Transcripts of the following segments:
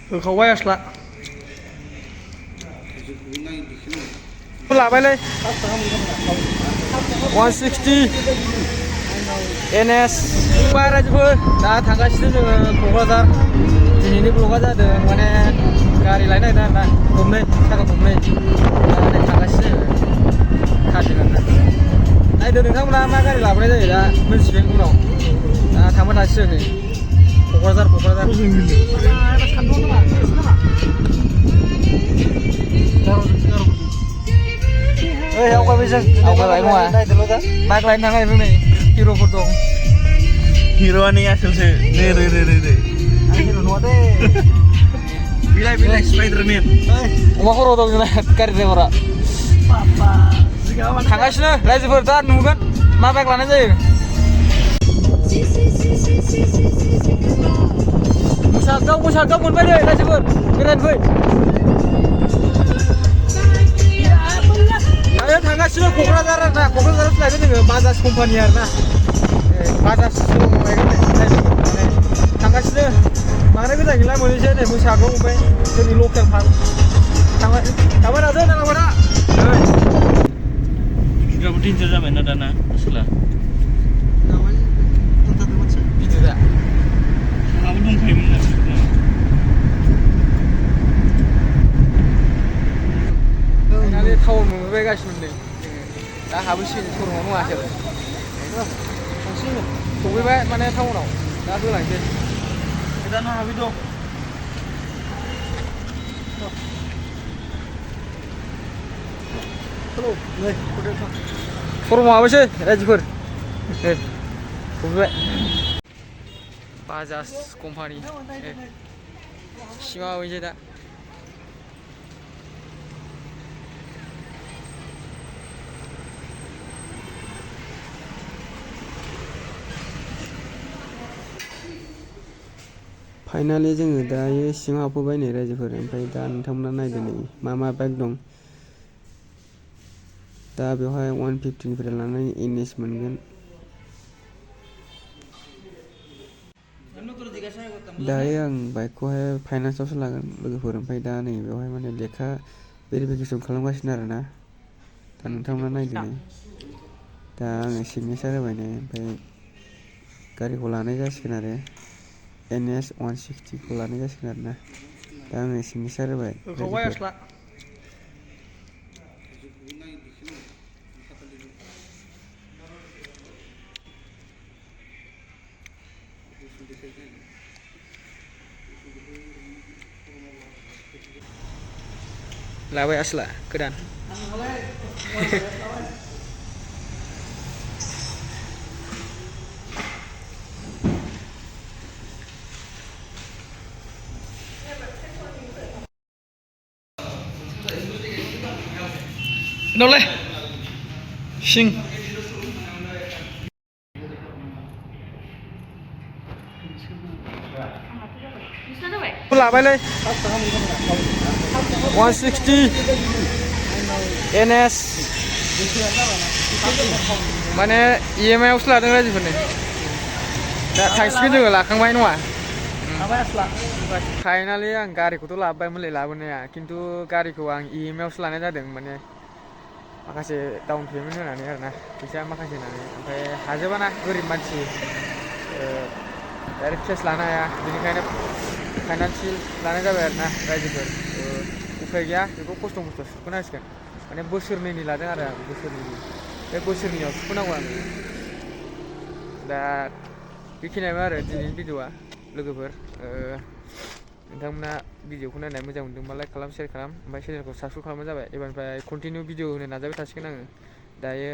होखावबाय आसला लाबायलै 160 NS रायजोफोर दा थांगासिनो जोङो क'क्राझार दिनैनि ब्लगा जादों माने गारि लायनो नागिरदों आरोना गंनै साखा गंनै दा थांगासिनो खाथिनानै नायदो नोंथांमोना मा गारि लाबोनाय जायो दा मोनथिगोन उनाव दा थांबाय थासिगोन नै क'क्राझार ओइ आवगायबाय जों आवगायबाय नङा बाइक लायनो थांनो नै हिर'फोर दं हिर'आनो आसलसो नै हिर' नङा दे बिलाइ स्पाइडारमेन अमा खर' दं जोंना गारि ड्राइभारा थांगासिनो रायजोफोर दा नुगोन मा बाइक लानाय जायो मोसागाव मोनबाय नै रायजोफोर बेरायनो फै आरो थांगासिनो क'क्राझार आरोना क'क्राझारावसो लायगोन जोङो बाजाज कम्पानि आरोना बाजाज लायगोन माने थांगासिनो बांद्राय गोजान गैला मोनहैसै नै मोसागाव मोनबाय जोंनि लकेल फार्म थांबाय थादो नांलांबाय दा बिगाबो डेन्जार जाबायना दाना आसला गिदिरा आंहाबो दंखायोमोन ना फाइनालि टाउन मोनबायगासिनो नै दा हाबैसिगोन शरुमाव नङासै सफैबाय माने टाउनाव दा होलांसै गोदानाव हाबै दं शरुमाव हाबैसै रायजोफोर सफैबाय बाजाज कम्पानि सिङाव हाबैसै दा फाइनालि जोङो दायो सिङाव हाबफैबाय नै रायजोफोर ओमफ्राय दा नोंथांमोना नायदो नै मा बाइक दं दा बेवहाय 150 निफ्राय लानानै NS मोनगोन दायो आं बाइकखौहाय फाइनान्सआवसो लागोन लोगोफोर ओमफ्राय दा नै बेवहाय माने लेखा भेरिफिकेसन खालामगासिनो आरोना दा नोंथांमोना नायदो नै दा आङो सिगनेसार होबाय नै ओमफ्राय गारिखौ लानाय जासिगोन आरो NS 160 खौ लानाय जासिगोन आरोना दा आङो सिगनेसार होबाय लाबाय आसला गोदान नौलाय सिं लाबायलै 160 NS माने EMI आवसो लादों रायजोफोरनि दा थांसिगोन जोङो लाखांबाय नङा फाइनालि आं गारिखौथ' लाबोबायमोनलै लाबोनाया खिन्थु गारिखौ आं EMI आवसो लानाय जादों माने माखासे डाउन पेमेन्ट होनानै आरोना फैसा माखासे होनानै ओमफ्राय हाजोबाना गोरिब मानसि डाइरेक्ट केस लानो हाया बेनिखायनो फाइनान्सियेल लानाय जाबाय आरोना रायजोफोर उफाय गैया बेखौ खस्थ' सुख'नांसिगोन माने बोसोरनैनि लादों आरो आं बोसोरनैनि बे बोसोरनैयाव सुख'नांगौ आङो दा बेखिनियानो आरो दिनैनि भिडिअ'आ लोगोफोर नोंथांमोना भिडिअ'खौ नायनानै मोजां मोनदोंबा लाइक खालाम शेयार खालाम ओमफ्राय चेनेलखौ साबस्क्राइब खालामबानो जाबाय एबारनिफ्राय कन्टिनिउ भिडिअ होनो नाजाबाय थासिगोन आङो दायो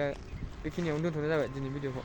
बेखिनियावनो दोनथ'नाय जाबाय दिनैनि भिडिअ'खौ